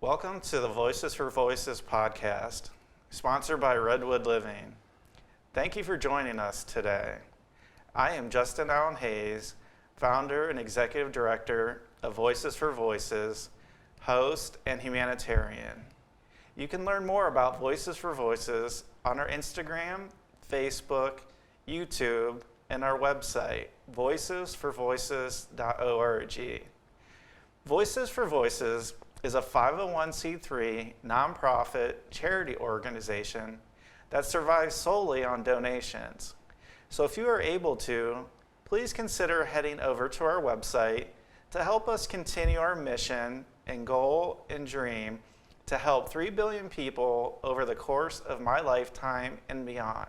Welcome to the Voices for Voices podcast, sponsored by Redwood Living. Thank you for joining us today. I am Justin Allen Hayes, founder and executive director of Voices for Voices, host, and Humanitarian. You can learn more about Voices for Voices on our Instagram, Facebook, YouTube, and our website, voicesforvoices.org. Voices for Voices is a 501c3 nonprofit charity organization that survives solely on donations. So if you are able to, please consider heading over to our website to help us continue our mission and goal and dream to help 3 billion people over the course of my lifetime and beyond.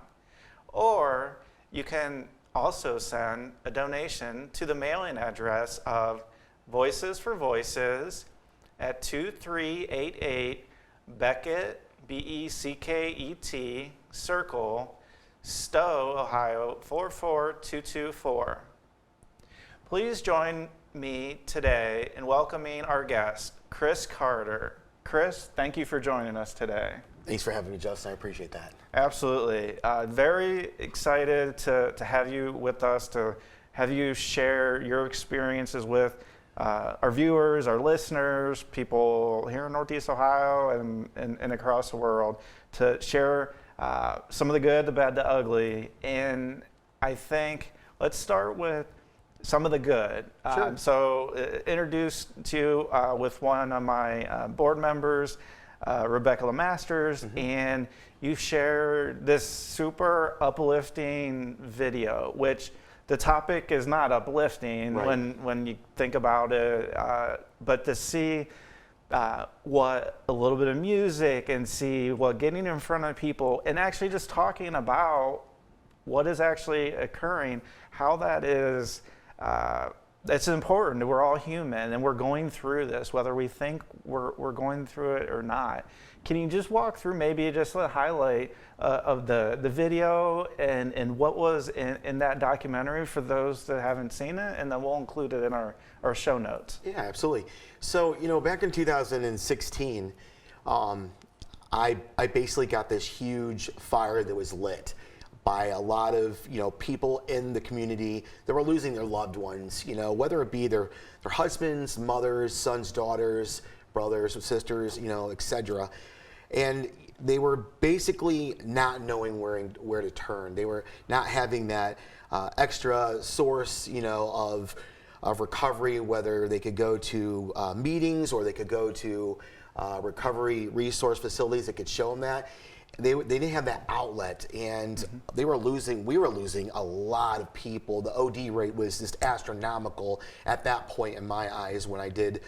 Or you can also send a donation to the mailing address of Voices for Voices at 2388 Beckett, Becket, Circle, Stowe, Ohio 44224. Please join me today in welcoming our guest, Chris Carter. Chris, thank you for joining us today. Thanks for having me, Justin. I appreciate that. Absolutely. Very excited to have you with us, to have you share your experiences with our viewers, our listeners, people here in Northeast Ohio and across the world, to share some of the good, the bad, the ugly. And I think let's start with some of the good. Sure. So introduced to you with one of my board members, Rebecca LeMasters, and you shared this super uplifting video, which the topic is not uplifting when you think about it, but to see what a little bit of music and see what getting in front of people and actually just talking about what is actually occurring, how that is, it's important. We're all human and we're going through this, whether we think we're going through it or not. Can you just walk through maybe just a highlight of the video and what was in that documentary for those that haven't seen it, and then we'll include it in our show notes. Yeah, absolutely. So, back in 2016, I basically got this huge fire that was lit by a lot of people in the community that were losing their loved ones, whether it be their husbands, mothers, sons, daughters, brothers or sisters, etc. And they were basically not knowing where to turn. They were not having that extra source, of recovery, whether they could go to meetings or they could go to recovery resource facilities that could show them that. They didn't have that outlet, and we were losing a lot of people. The OD rate was just astronomical at that point in my eyes when I did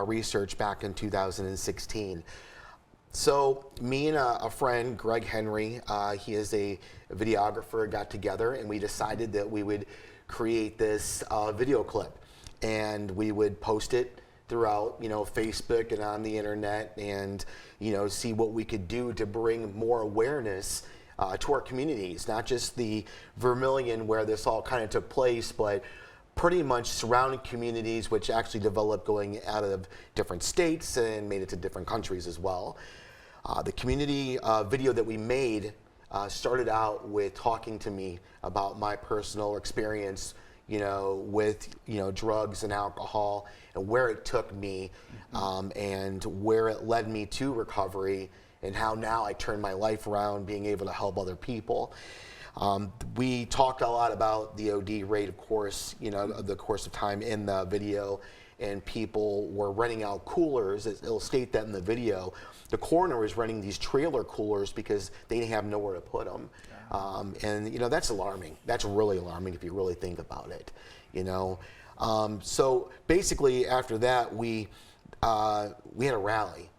research back in 2016. So me and a friend, Greg Henry, he is a videographer, got together and we decided that we would create this video clip, and we would post it throughout Facebook and on the internet, and see what we could do to bring more awareness to our communities, not just the Vermilion where this all kind of took place, but pretty much surrounding communities which actually developed going out of different states and made it to different countries as well. The community video that we made started out with talking to me about my personal experience with drugs and alcohol and where it took me, and where it led me to recovery, and how now I turned my life around, being able to help other people. We talked a lot about the OD rate, of course, the course of time in the video, and people were renting out coolers. It'll state that in the video. The coroner was renting these trailer coolers because they didn't have nowhere to put them. And that's alarming. That's really alarming if you really think about it. So basically after that we had a rally,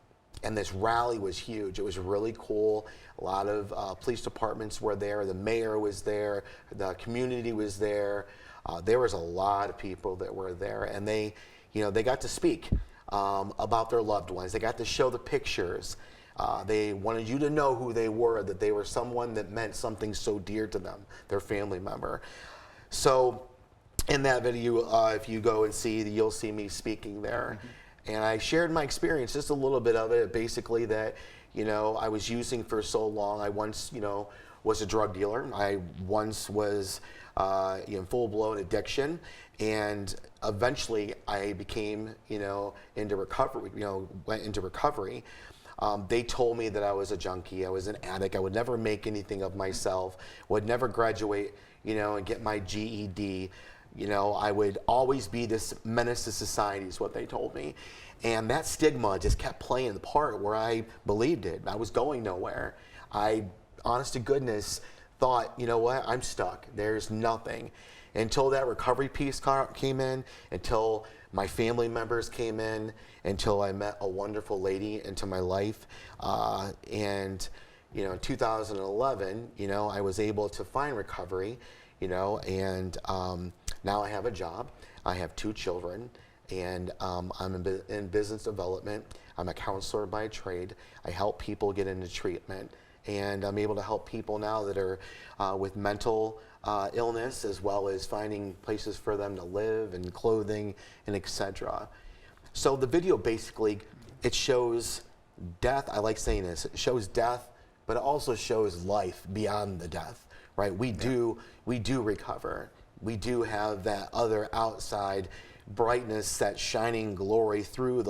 and this rally was huge. It was really cool. A lot of police departments were there. The mayor was there. The community was there. There was a lot of people that were there, and they got to speak about their loved ones. They got to show the pictures. They wanted you to know who they were, that they were someone that meant something so dear to them, their family member. So in that video, if you go and see, you'll see me speaking there. And I shared my experience, just a little bit of it, basically that, I was using for so long. I once, was a drug dealer. I once was in full-blown addiction, and eventually I became, into recovery, went into recovery. They told me that I was a junkie, I was an addict, I would never make anything of myself, would never graduate, and get my GED. I would always be this menace to society is what they told me. And that stigma just kept playing the part where I believed it. I was going nowhere. I, honest to goodness, thought, you know what, I'm stuck. There's nothing. Until that recovery piece came in, until my family members came in, until I met a wonderful lady into my life. And, in 2011, I was able to find recovery, and now I have a job. I have 2 children, and I'm in business development. I'm a counselor by trade. I help people get into treatment, and I'm able to help people now that are with mental illness, as well as finding places for them to live and clothing and etc. So the video basically, it shows death. I like saying this. It shows death, but it also shows life beyond the death, right? We do recover. We do have that other outside brightness, that shining glory through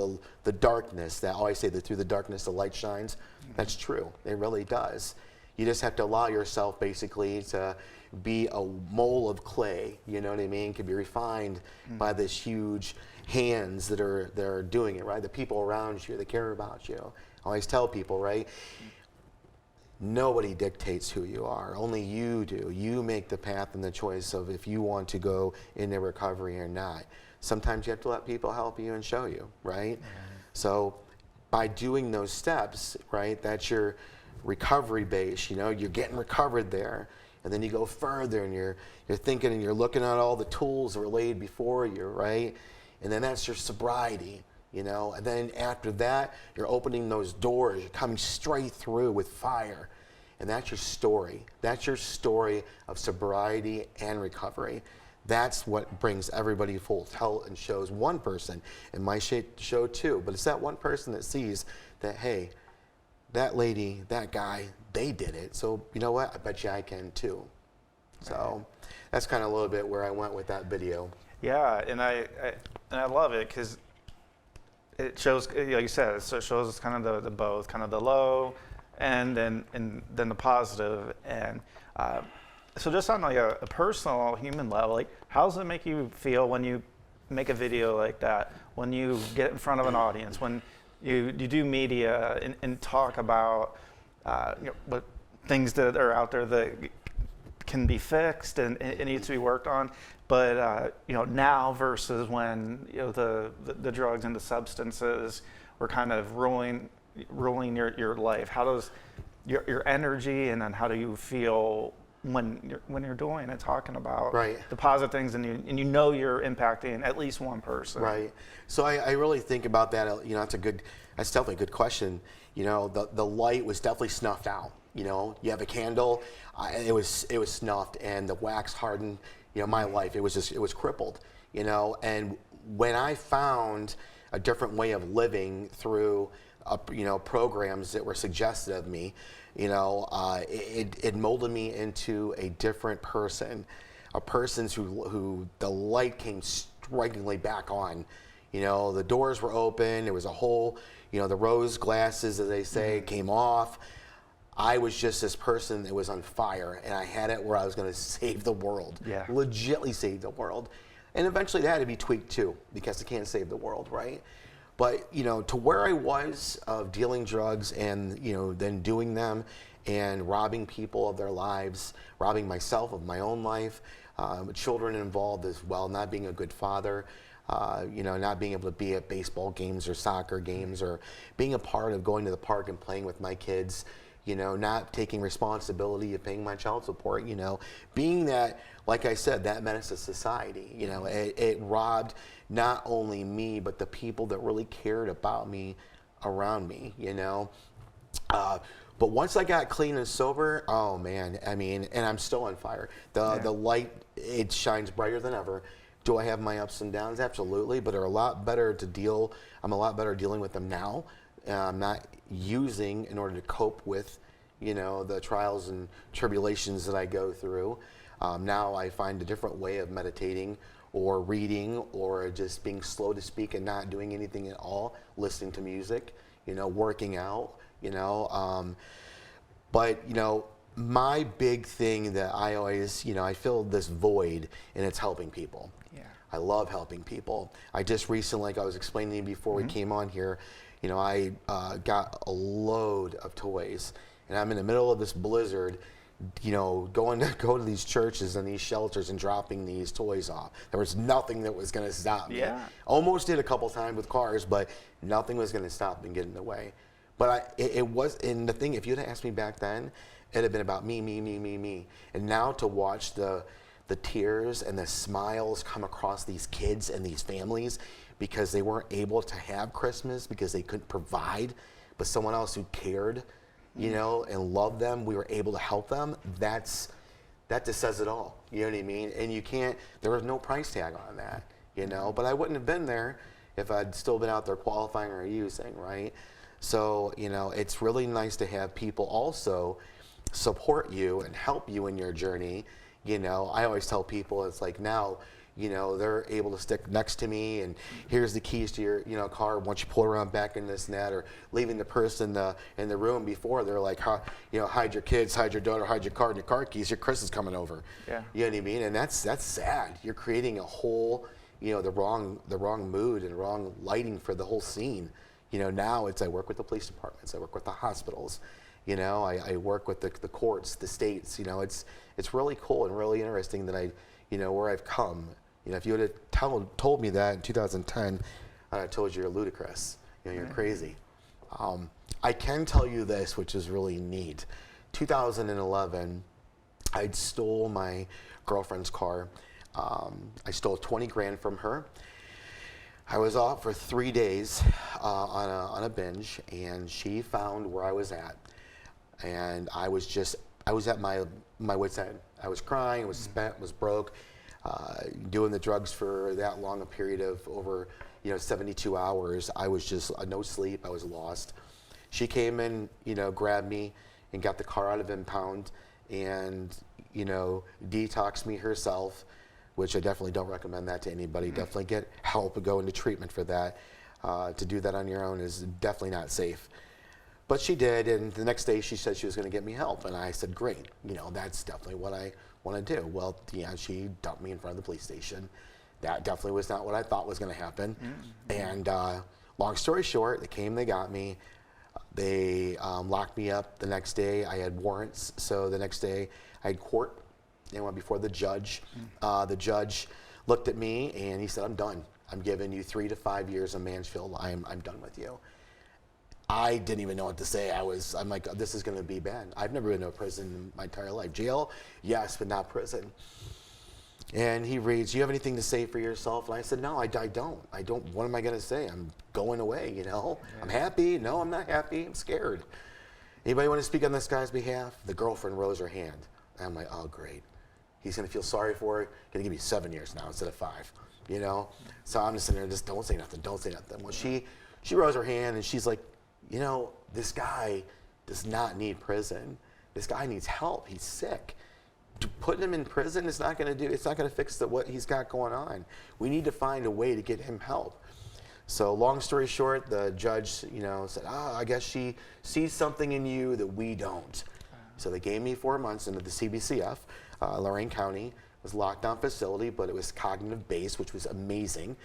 the darkness. That I always say that through the darkness the light shines. That's true. It really does. You just have to allow yourself basically to be a mole of clay, you know what I mean? Can be refined by this huge hands that are doing it, right? The people around you that care about you. I always tell people, right? Nobody dictates who you are. Only you do. You make the path and the choice of if you want to go into recovery or not. Sometimes you have to let people help you and show you, right? So by doing those steps, right, that's your recovery base. You're getting recovered there. And then you go further and you're thinking and you're looking at all the tools that were laid before you, right? And then that's your sobriety, And then after that, you're opening those doors. You're coming straight through with fire. And that's your story. That's your story of sobriety and recovery. That's what brings everybody full tilt and shows one person. And my show too. But it's that one person that sees that, hey, that lady, that guy, they did it. So you know what? I bet you I can too. So that's kind of a little bit where I went with that video. Yeah, and I love it because it shows, like you said, it shows us kind of the both, kind of the low, and then the positive. And so just on like a personal human level, like how does it make you feel when you make a video like that? When you get in front of an audience? When you do media and talk about what things that are out there that can be fixed and it needs to be worked on, but now versus when the drugs and the substances were kind of ruling your life. How does your energy, and then how do you feel when you're doing it, talking about the positive things, and you're impacting at least one person? Right. So I really think about that. That's definitely a good question. The light was definitely snuffed out. You have a candle, it was snuffed, and the wax hardened. My life, it was crippled. And when I found a different way of living through, programs that were suggested of me, it molded me into a different person, a person who the light came strikingly back on. The doors were open. There was a whole, the rose glasses, as they say, came off. I was just this person that was on fire, and I had it where I was going to save the world, legitly save the world. And eventually that had to be tweaked too, because I can't save the world, right? But, to where I was of dealing drugs and, then doing them and robbing people of their lives, robbing myself of my own life, children involved as well, not being a good father, not being able to be at baseball games or soccer games, or being a part of going to the park and playing with my kids, not taking responsibility of paying my child support, being that, like I said, that menace to society, it robbed not only me, but the people that really cared about me around me, But once I got clean and sober, oh man, and I'm still on fire. The light, it shines brighter than ever. Do I have my ups and downs? Absolutely, but are a lot better to deal. I'm a lot better dealing with them now. I'm not using in order to cope with, the trials and tribulations that I go through. Now I find a different way of meditating or reading or just being slow to speak and not doing anything at all, listening to music, working out, but, my big thing that I always, I feel this void, and it's helping people. Yeah. I love helping people. I just recently, like I was explaining before we came on here, I got a load of toys, and I'm in the middle of this blizzard, going to go to these churches and these shelters and dropping these toys off. There was nothing that was going to stop me. Yeah. Almost did a couple times with cars, but nothing was going to stop me and get in the way. But it was, and the thing, if you'd have asked me back then, it'd have been about me. And now to watch the tears and the smiles come across these kids and these families because they weren't able to have Christmas because they couldn't provide, but someone else who cared, and loved them, we were able to help them. That just says it all. You know what I mean? And there was no price tag on that, but I wouldn't have been there if I'd still been out there qualifying or using, right? So, it's really nice to have people also support you and help you in your journey. I always tell people, it's like now, they're able to stick next to me and here's the keys to your, car. Once you pull around back in this and that, or leaving the person in the room before, they're like, hide your kids, hide your daughter, hide your car and your car keys. Your Chris is coming over. Yeah. You know what I mean? And that's sad. You're creating a whole, the wrong mood and wrong lighting for the whole scene. Now I work with the police departments. I work with the hospitals. I work with the courts, the states. It's really cool and really interesting that where I've come. If you would have told me that in 2010, I'd have told you you're ludicrous. You're crazy. I can tell you this, which is really neat. 2011, I stole my girlfriend's car. I stole 20 grand from her. I was off for 3 days on a binge, and she found where I was at. And I was at my wit's end. I was crying, was spent, was broke, doing the drugs for that long a period of over, 72 hours. I was just no sleep. I was lost. She came in, grabbed me and got the car out of impound and, detoxed me herself, which I definitely don't recommend that to anybody. Definitely get help and go into treatment for that. To do that on your own is definitely not safe. But she did, and the next day she said she was going to get me help, and I said, great, that's definitely what I want to do. Well, yeah, she dumped me in front of the police station. That definitely was not what I thought was going to happen. And long story short, they came, they got me. They locked me up the next day. I had warrants, so the next day I had court. They went before the judge. The judge looked at me, and he said, I'm done. I'm giving you 3 to 5 years in Mansfield. I'm done with you. I didn't even know what to say. I'm like, this is going to be bad. I've never been to a prison in my entire life. Jail, yes, but not prison. And he reads, do you have anything to say for yourself? And I said, no, I don't. What am I going to say? I'm going away, Yeah. I'm happy. No, I'm not happy. I'm scared. Anybody want to speak on this guy's behalf? The girlfriend rose her hand. And I'm like, oh, great. He's going to feel sorry for it. Going to give me 7 years now instead of 5, So I'm just sitting there, just don't say nothing. Well, she rose her hand, and she's like, this guy does not need prison. This guy needs help. He's sick. Putting him in prison is not going to fix what he's got going on. We need to find a way to get him help. So long story short, the judge, said, I guess she sees something in you that we don't. So they gave me 4 months into the CBCF, Lorain County. It was a lockdown facility, but it was cognitive based, which was amazing.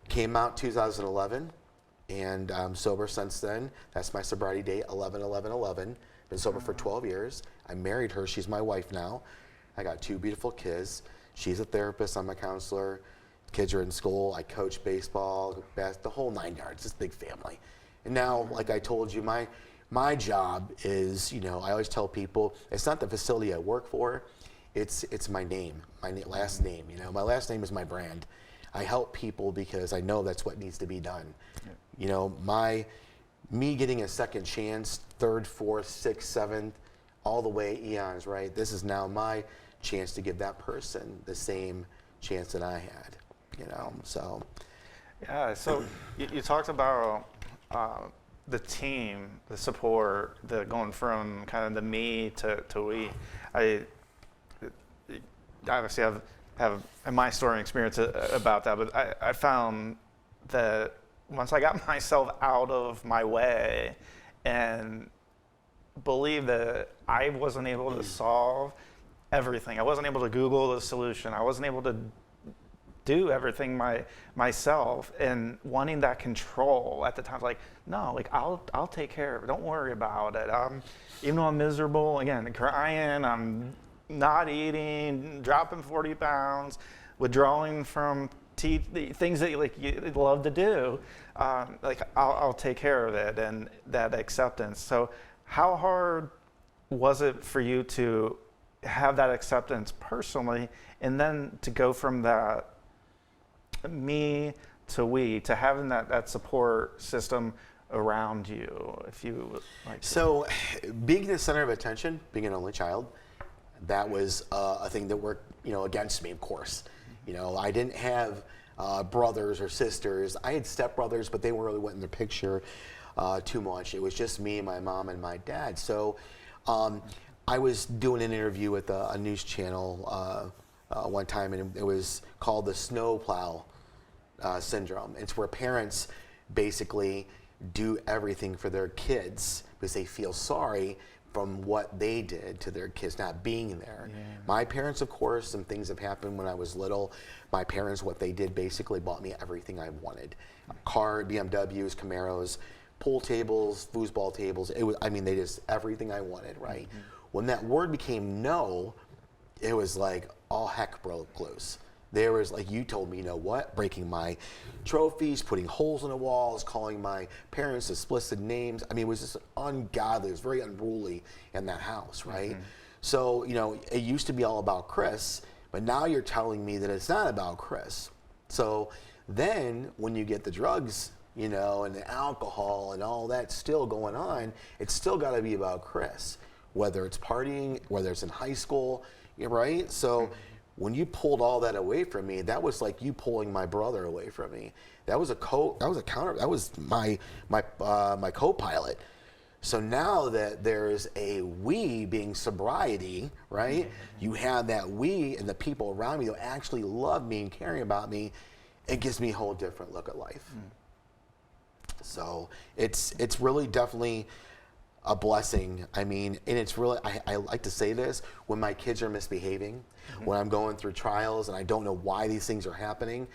Came out 2011. And I'm sober since then. That's my sobriety date, 11/11/11. Been sober for 12 years. I married her. She's my wife now. I got 2 beautiful kids. She's a therapist. I'm a counselor. Kids are in school. I coach baseball, the whole 9 yards. This big family. And now, like I told you, my job is, I always tell people, it's not the facility I work for. It's my name, last name. My last name is my brand. I help people because I know that's what needs to be done. Me getting a second chance, 3rd, 4th, 6th, 7th, all the way eons, right? This is now my chance to give that person the same chance that I had, you know, so. Yeah, so you talked about the team, the support, the going from kind of the me to we. I obviously have my story and experience about that, but I found that once I got myself out of my way and believed that I wasn't able to solve everything, I wasn't able to Google the solution, I wasn't able to do everything myself, and wanting that control at the time, like, no, like I'll take care of it. Don't worry about it. Even though I'm miserable, again, crying, I'm not eating, dropping 40 pounds, withdrawing from things that you love to do, like I'll take care of it, and that acceptance. So how hard was it for you to have that acceptance personally, and then to go from that me to we, to having that support system around you, if you would like to. So being the center of attention, being an only child, that was a thing that worked, you know, against me, of course. You know, I didn't have brothers or sisters. I had stepbrothers, but they weren't really went in the picture too much. It was just me, my mom, and my dad. So I was doing an interview with a news channel one time, and it was called the snowplow syndrome. It's where parents basically do everything for their kids because they feel sorry from what they did to their kids not being there. Yeah. My parents, of course, some things have happened when I was little. My parents, what they did, basically bought me everything I wanted. Car, BMWs, Camaros, pool tables, foosball tables. It was, I mean, they just, everything I wanted, right? Mm-hmm. When that word became no, it was like all heck broke loose. There was, like you told me, you know what, breaking my trophies, putting holes in the walls, calling my parents explicit names. I mean, it was just ungodly. It was very unruly in that house, right? Mm-hmm. So, you know, it used to be all about Chris, but now you're telling me that it's not about Chris. So then when you get the drugs, you know, and the alcohol and all that still going on, it's still got to be about Chris, whether it's partying, whether it's in high school, right? So when you pulled all that away from me, that was like you pulling my brother away from me. That was my co-pilot. So now that there's a we being sobriety, right? Mm-hmm. You have that we and the people around me that actually love me and caring about me. It gives me a whole different look at life. Mm. So it's really definitely a blessing. I mean, and it's really, I like to say this, when my kids are misbehaving, mm-hmm. when I'm going through trials and I don't know why these things are happening,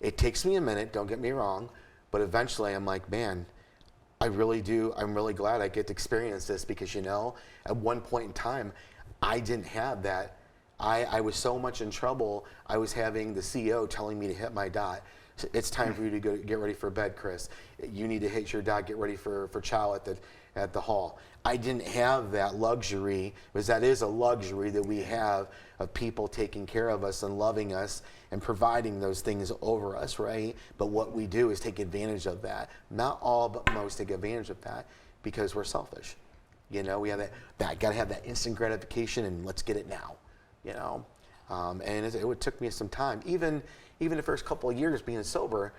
it takes me a minute, don't get me wrong, but eventually I'm like, man, I'm really glad I get to experience this, because, you know, at one point in time, I didn't have that. I was so much in trouble, I was having the CEO telling me to hit my dot. It's time for you to go get ready for bed, Chris. You need to hit your dot, get ready for chow at the hall. I didn't have that luxury, because that is a luxury that we have, of people taking care of us and loving us and providing those things over us, right? But what we do is take advantage of that. Not all, but most take advantage of that because we're selfish. You know, we have that gotta have that instant gratification and let's get it now, you know? And it took me some time. Even the first couple of years being sober,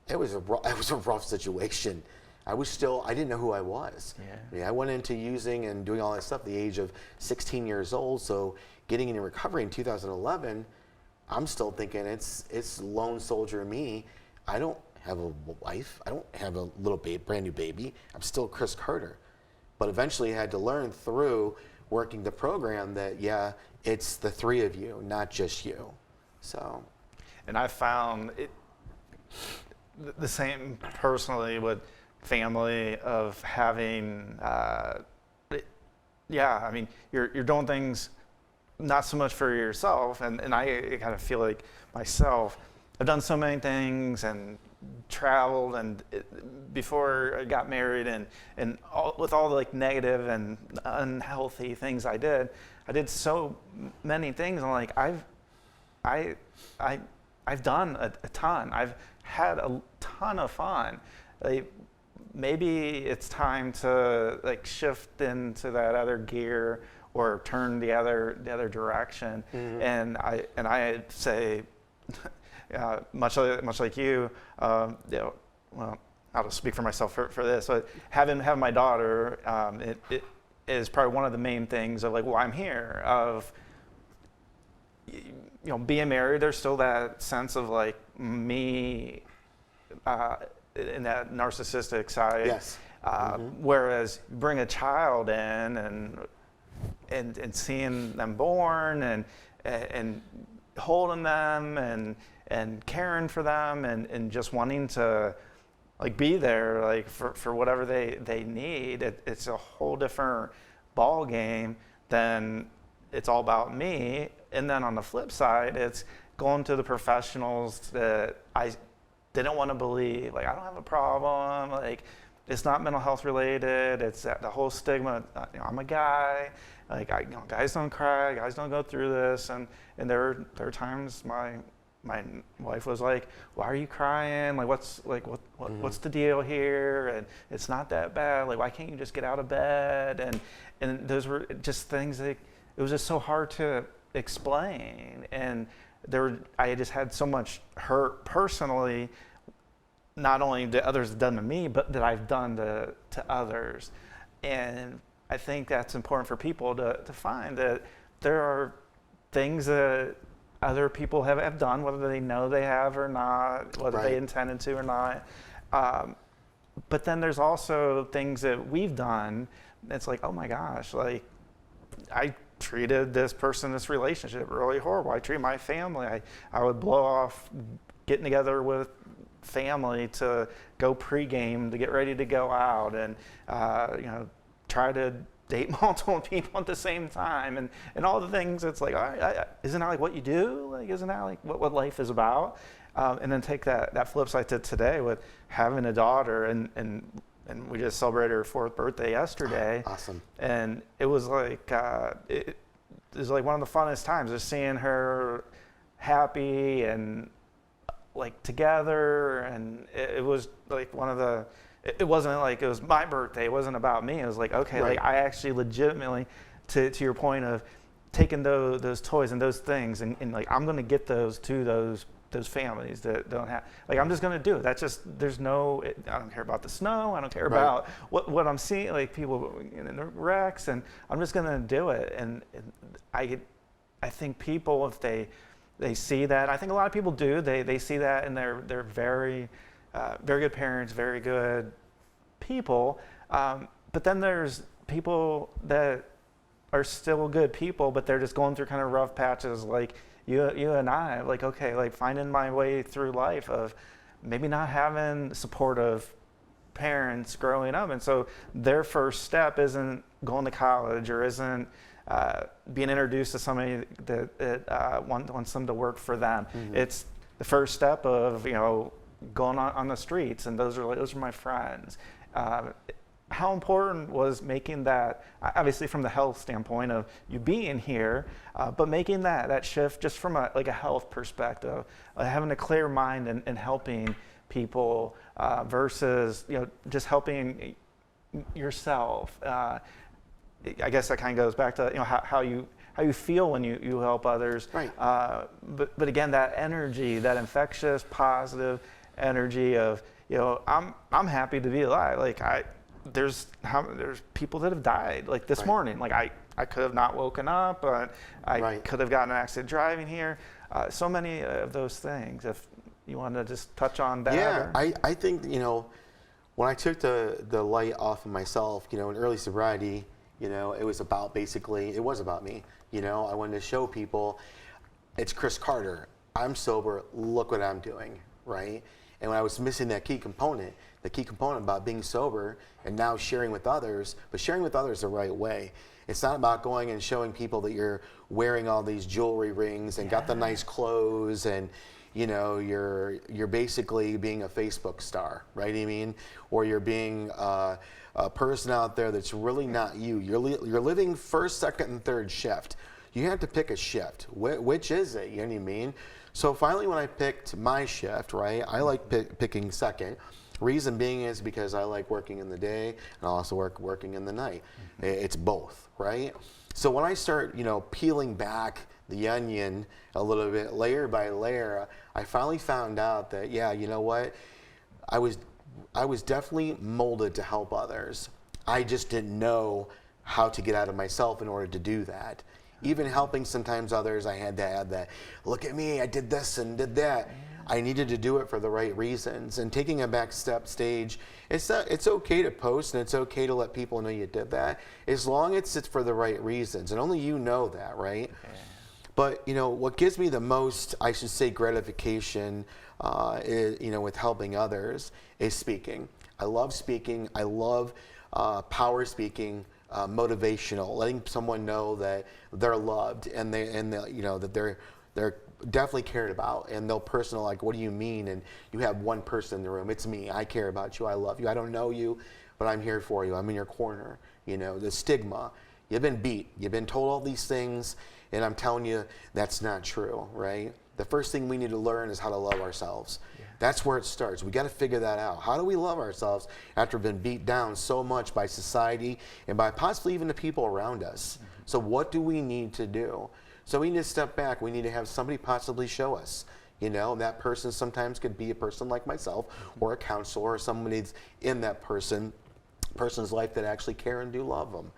it was a rough situation. I didn't know who I was. Yeah, I went into using and doing all that stuff at the age of 16 years old. So getting into recovery in 2011, I'm still thinking it's lone soldier me. I don't have a wife. I don't have a little brand new baby. I'm still Chris Carter. But eventually I had to learn through working the program that, yeah, it's the three of you, not just you. So. And I found it the same personally with family, of having, I mean, you're doing things not so much for yourself, and I kind of feel like myself, I've done so many things and traveled, and before I got married, and with all the like negative and unhealthy things I did so many things. I'm like, I've done a ton. I've had a ton of fun. Like, maybe it's time to like shift into that other gear, or turn the other direction. And I say, much like you, well, I'll just speak for myself for this. But having my daughter, it is probably one of the main things of like, well, I'm here. Of being married, there's still that sense of like me in that narcissistic side. Yes. Whereas bring a child in and seeing them born and holding them and caring for them and just wanting to like be there like for whatever they need, it's a whole different ball game than it's all about me. And then on the flip side, it's going to the professionals that I didn't want to believe, like, I don't have a problem, like, it's not mental health related, it's the whole stigma, I'm a guy, like, guys don't cry, guys don't go through this, and there are times my wife was like, why are you crying, like, what's the deal here, and it's not that bad, like, why can't you just get out of bed, and those were just things that, it was just so hard to explain, and I just had so much hurt personally, not only that others have done to me, but that I've done to others. And I think that's important for people to find that there are things that other people have done, whether they know they have or not, whether they intended to or not. But then there's also things that we've done. It's like, oh my gosh, like I treated this person, this relationship really horrible. I treated my family. I would blow off getting together with family to go pregame to get ready to go out and try to date multiple people at the same time and all the things. It's like, all right, isn't that like what you do? Like, isn't that like what life is about? And then take that flip side to today with having a daughter and we just celebrated her 4th birthday yesterday. Awesome. And it was like it was like one of the funnest times, just seeing her happy and like together, and it was like one of the. It wasn't like it was my birthday. It wasn't about me. It was like, okay, like I actually legitimately, to your point of taking those toys and those things, and like I'm gonna get those to those families that don't have, like, I'm just going to do it. That's just, there's no, I don't care about the snow. I don't care about what I'm seeing, like people in the wrecks, and I'm just going to do it. And I think people, if they see that, I think a lot of people do, they see that, and they're very, very good parents, very good people. But then there's people that are still good people, but they're just going through kind of rough patches, like you and I, like, okay, like finding my way through life of maybe not having supportive parents growing up. And so their first step isn't going to college or isn't being introduced to somebody that wants them to work for them. Mm-hmm. It's the first step of, going on the streets, and those are my friends. How important was making that, obviously from the health standpoint of you being here, but making that shift just from a health perspective, having a clear mind and helping people versus just helping yourself. I guess that kind of goes back to how you feel when you help others. Right. But again, that energy, that infectious, positive energy of I'm happy to be alive. Like there's people that have died like this morning. Like I could have not woken up, but I could have gotten an accident driving here. So many of those things. If you want to just touch on that. Yeah, I think when I took the light off of myself, in early sobriety, it was about me. I wanted to show people, it's Chris Carter. I'm sober. Look what I'm doing, right? And when I was missing that key component about being sober and now sharing with others, but sharing with others the right way. It's not about going and showing people that you're wearing all these jewelry rings and got the nice clothes and you're basically being a Facebook star, right? I mean, or you're being a person out there that's really not you. You're living first, second, and third shift. You have to pick a shift. Which is it? You know what I mean? So finally, when I picked my shift, right, I like picking second. Reason being is because I like working in the day and I also working in the night. It's both, right? So when I start, peeling back the onion a little bit, layer by layer, I finally found out that, yeah, you know what? I was definitely molded to help others. I just didn't know how to get out of myself in order to do that. Even helping sometimes others, I had to add that, look at me, I did this and did that. I needed to do it for the right reasons. And taking a back stage, it's okay to post and it's okay to let people know you did that, as long as it's for the right reasons. And only you know that, right? Yeah. But what gives me the most, I should say, gratification, is, with helping others, is speaking. I love speaking. I love power speaking, motivational, letting someone know that they're loved and that they're definitely cared about, and they'll personal, like, what do you mean? And you have one person in the room. It's me. I care about you. I love you. I don't know you, but I'm here for you. I'm in your corner. The stigma. You've been beat. You've been told all these things, and I'm telling you that's not true, right? The first thing we need to learn is how to love ourselves. Yeah. That's where it starts. We got to figure that out. How do we love ourselves after we've been beat down so much by society and by possibly even the people around us? Mm-hmm. So what do we need to do? So we need to step back. We need to have somebody possibly show us. That person sometimes could be a person like myself, or a counselor, or somebody that's in that person's life that actually care and do love them.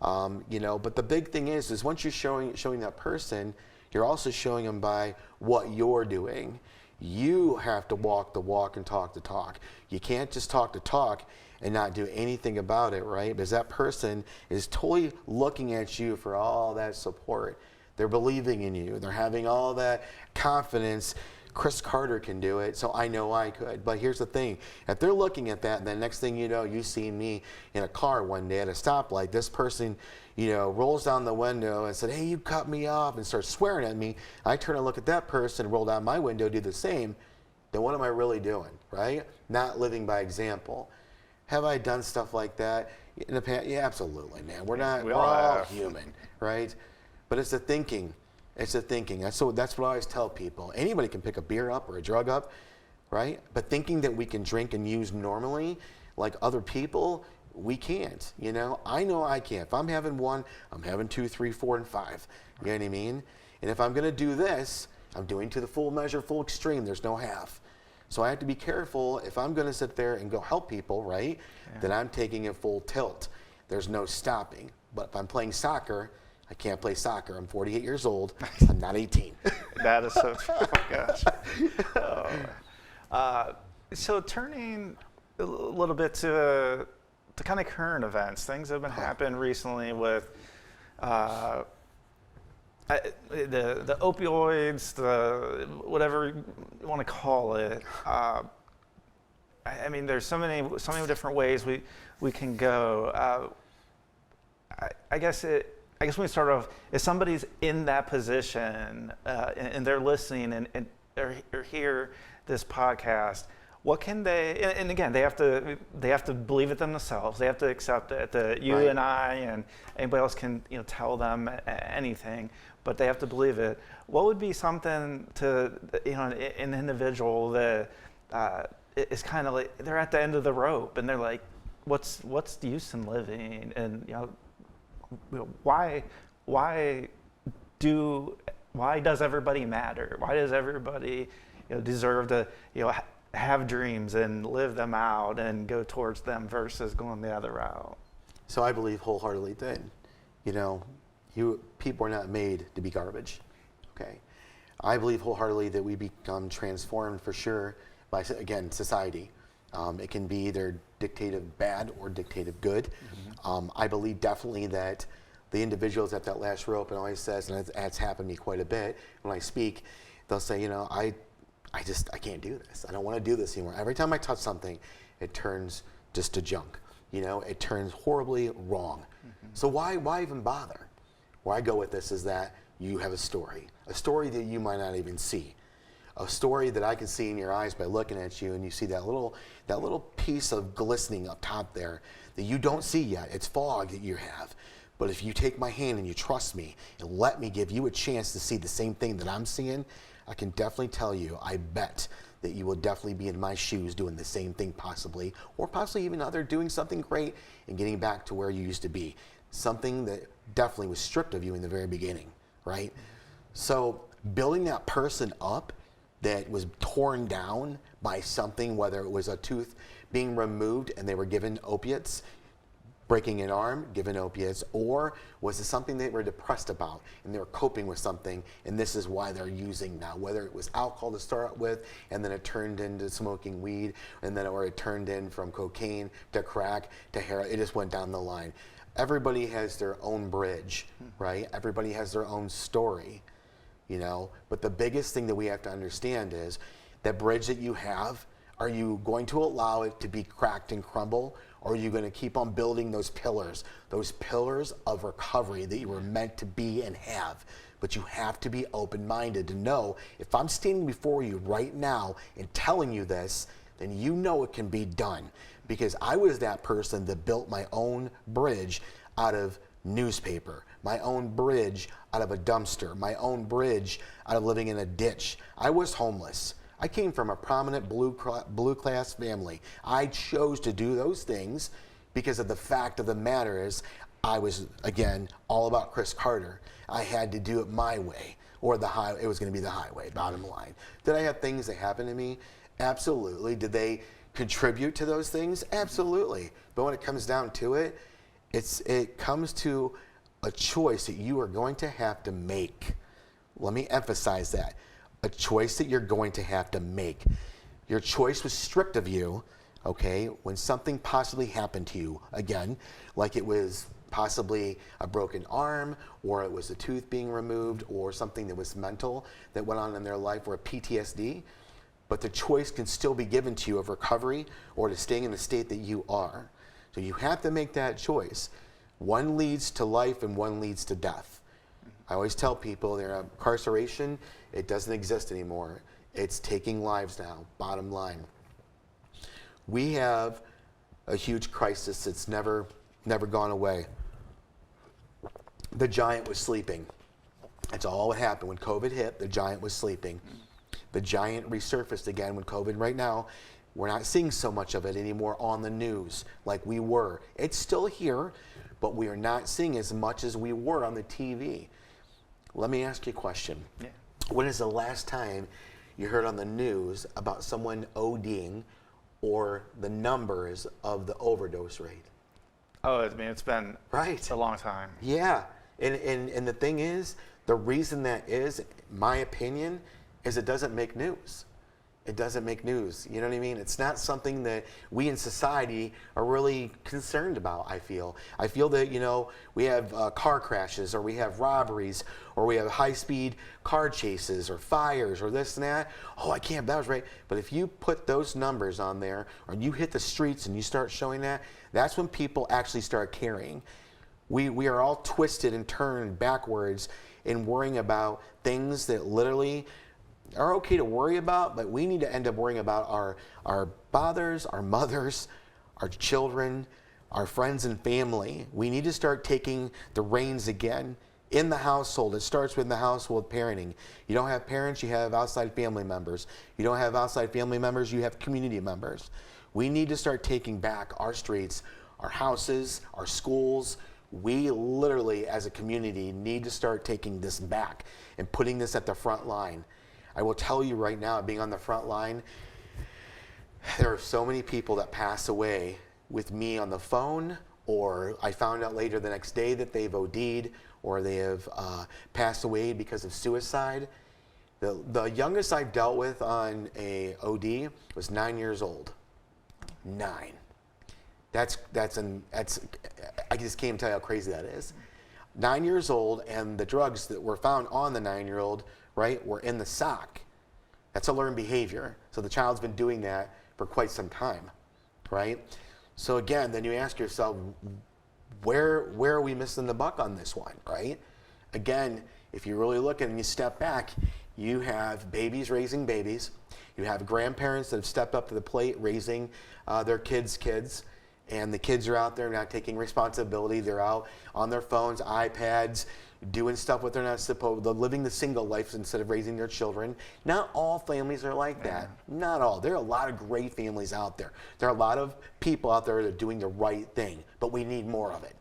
But the big thing is once you're showing that person, you're also showing them by what you're doing. You have to walk the walk and talk the talk. You can't just talk the talk and not do anything about it, right? Because that person is totally looking at you for all that support. They're believing in you. They're having all that confidence. Chris Carter can do it, so I know I could. But here's the thing. If they're looking at that, and then next thing you know, you see me in a car one day at a stoplight, this person, rolls down the window and said, hey, you cut me off, and starts swearing at me. I turn and look at that person, roll down my window, do the same. Then what am I really doing, right? Not living by example. Have I done stuff like that in the past? Yeah, absolutely, man. We're all human, right? But it's the thinking. It's the thinking. That's what I always tell people. Anybody can pick a beer up or a drug up, right? But thinking that we can drink and use normally, like other people, we can't. I know I can't. If I'm having one, I'm having 2, 3, 4, and 5. You know what I mean? And if I'm going to do this, I'm doing to the full measure, full extreme. There's no half. So I have to be careful. If I'm going to sit there and go help people, right, then I'm taking it full tilt. There's no stopping. But if I'm playing soccer, I can't play soccer. I'm 48 years old. I'm not 18. That is so true. Oh gosh. So turning a little bit to kind of current events, things that have been happening recently with the opioids, the whatever you want to call it. I mean, there's so many different ways we can go. I guess when we start off, if somebody's in that position and they're listening and or hear this podcast, what can they? And again, they have to believe it themselves. They have to accept it. That you and I and anybody else can tell them anything, but they have to believe it. What would be something to an individual that is kind of like they're at the end of the rope and they're like, what's the use in living? And why does everybody matter? Why does everybody deserve to have dreams and live them out and go towards them versus going the other route? So I believe wholeheartedly that people are not made to be garbage. Okay, I believe wholeheartedly that we become transformed for sure by, again, society. It can be either dictative bad or dictative good. Mm-hmm. I believe definitely that the individuals at that last rope, and always says, and it's happened to me quite a bit when I speak, they'll say, I can't do this. I don't want to do this anymore. Every time I touch something, it turns just to junk. It turns horribly wrong. Mm-hmm. So why even bother? Where I go with this is that you have a story that you might not even see. A story that I can see in your eyes by looking at you, and you see that little piece of glistening up top there that you don't see yet. It's fog that you have. But if you take my hand and you trust me and let me give you a chance to see the same thing that I'm seeing, I can definitely tell you, I bet that you will definitely be in my shoes doing the same thing possibly, or possibly even doing something great and getting back to where you used to be. Something that definitely was stripped of you in the very beginning, right? So building that person up that was torn down by something, whether it was a tooth being removed and they were given opiates, breaking an arm, given opiates, or was it something they were depressed about and they were coping with something, and this is why they're using now, whether it was alcohol to start with and then it turned into smoking weed, and then or it turned in from cocaine to crack to heroin. It just went down the line. Everybody has their own bridge, right? Everybody has their own story, you know? But the biggest thing that we have to understand is that bridge that you have, are you going to allow it to be cracked and crumble, or are you going to keep on building those pillars of recovery that you were meant to be and have? But you have to be open-minded to know, if I'm standing before you right now and telling you this, then you know it can be done. Because I was that person that built my own bridge out of newspaper, my own bridge out of a dumpster, my own bridge out of living in a ditch. I was homeless. I came from a prominent blue class family. I chose to do those things because of the fact of the matter is I was, again, all about Chris Carter. I had to do it my way, or it was going to be the highway, bottom line. Did I have things that happened to me? Absolutely. Did they contribute to those things? Absolutely. But when it comes down to it, it comes to a choice that you are going to have to make. Let me emphasize that. A choice that you're going to have to make. Your choice was stripped of you, okay, when something possibly happened to you. Again, like it was possibly a broken arm, or it was a tooth being removed, or something that was mental that went on in their life, or a PTSD. But the choice can still be given to you of recovery or to staying in the state that you are. So you have to make that choice. One leads to life and one leads to death. I always tell people their incarceration, it doesn't exist anymore. It's taking lives now, bottom line. We have a huge crisis that's never gone away. The giant was sleeping. That's all what happened. When COVID hit, the giant was sleeping. The giant resurfaced again when COVID. Right now, we're not seeing so much of it anymore on the news like we were. It's still here, but we are not seeing as much as we were on the TV. Let me ask you a question. Yeah. When is the last time you heard on the news about someone ODing or the numbers of the overdose rate? Oh, I mean, it's been right. a long time. Yeah, and the thing is, the reason that is, my opinion, is it doesn't make news. It doesn't make news. You know what I mean? It's not something that we in society are really concerned about, I feel. I feel that, you know, we have car crashes, or we have robberies, or we have high-speed car chases, or fires, or this and that. Oh, I can't, that was right. But if you put those numbers on there, or you hit the streets and you start showing that, that's when people actually start caring. We are all twisted and turned backwards in worrying about things that literally are okay to worry about, but we need to end up worrying about our fathers, our mothers, our children, our friends and family. We need to start taking the reins again in the household. It starts with the household parenting. You don't have parents, you have outside family members. You don't have outside family members, you have community members. We need to start taking back our streets, our houses, our schools. We literally, as a community, need to start taking this back and putting this at the front line. I will tell you right now, being on the front line, there are so many people that pass away with me on the phone, or I found out later the next day that they've OD'd, or they have passed away because of suicide. The youngest I've dealt with on a OD was 9 years old. 9. That's I just can't tell you how crazy that is. 9 years old, and the drugs that were found on the 9-year-old, right, were in the sock. That's a learned behavior. So the child's been doing that for quite some time, right? So again, then you ask yourself, where are we missing the buck on this one, right? Again, if you really look and you step back, you have babies raising babies. You have grandparents that have stepped up to the plate raising their kids' kids. and the kids are out there not taking responsibility. They're out on their phones, iPads, doing stuff with they're not supposed. They're living the single life instead of raising their children. Not all families are like that. Not all. There are a lot of great families out there. There are a lot of people out there that are doing the right thing, but we need more of it.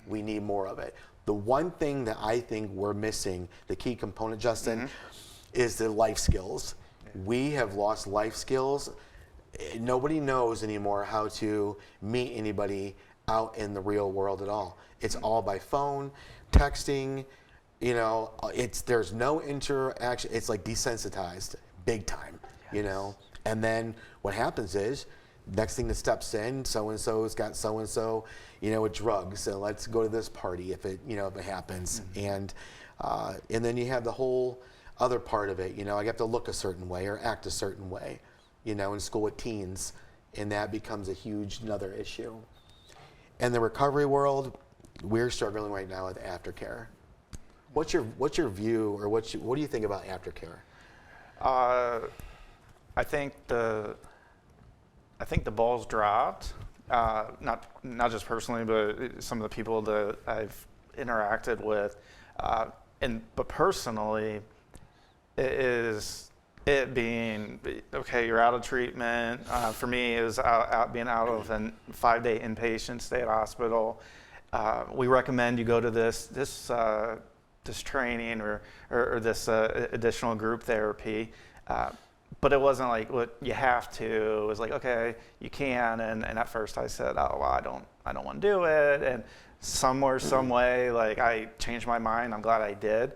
We need more of it. The one thing that I think we're missing, the key component, Justin, is the life skills. We have lost life skills. Nobody knows anymore how to meet anybody out in the real world at all. It's all by phone, texting, you know, there's no interaction. It's like desensitized big time, you know. And then what happens is, next thing that steps in, so-and-so's got so-and-so, you know, with drugs, so let's go to this party if it happens. And then you have the whole other part of it, you know, I have to look a certain way or act a certain way, you know, in school with teens, and that becomes a huge another issue. In the recovery world, we're struggling right now with aftercare. What's your view, or what do you think about aftercare? I think the ball's dropped. Not just personally, but some of the people that I've interacted with, but personally, it being okay. You're out of treatment. For me, it was being out of a 5-day inpatient stay at hospital. We recommend you go to this training or this additional group therapy. But it wasn't like what you have to. It was like, okay, you can. And at first I said, oh, well, I don't want to do it. And somewhere, some way, like I changed my mind. I'm glad I did.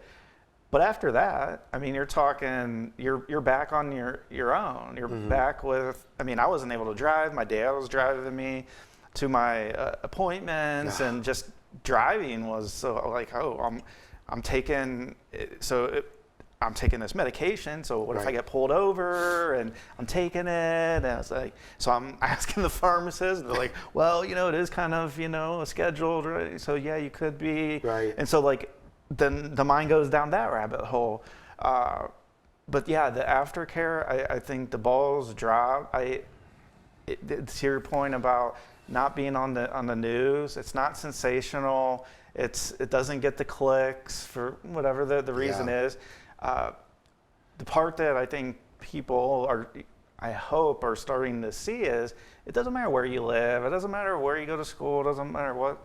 But after that, I mean, you're talking, you're back on your own. You're back with, I mean, I wasn't able to drive. My dad was driving me to my appointments, and just driving was so like, oh, I'm taking this medication, so what if I get pulled over and I'm taking it? And I was like, so I'm asking the pharmacist, and they're like, well, you know, it is kind of, you know, scheduled, right? So yeah, you could be. Right. And so like, then the mind goes down that rabbit hole. But yeah, the aftercare, I think the ball's dropped. To your point about not being on the news, it's not sensational. It doesn't get the clicks for whatever the reason is. The part that I think people I hope are starting to see is, it doesn't matter where you live, it doesn't matter where you go to school, it doesn't matter what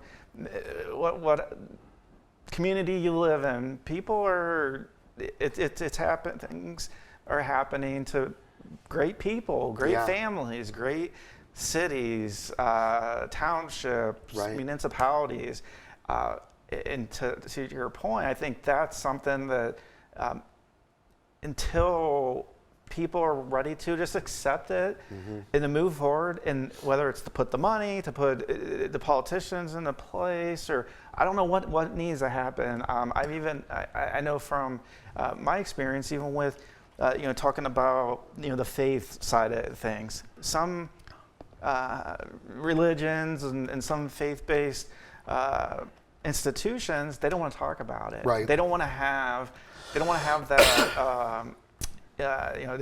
community you live in. Things are happening to great people, great families, great cities, townships, municipalities. And to your point, I think that's something that until people are ready to just accept it and to move forward, and whether it's to put the money, to put the politicians into place, or I don't know what needs to happen. I know from my experience, even with talking about the faith side of things, some religions and some faith-based institutions, they don't want to talk about it. Right. They don't want to have that. They don't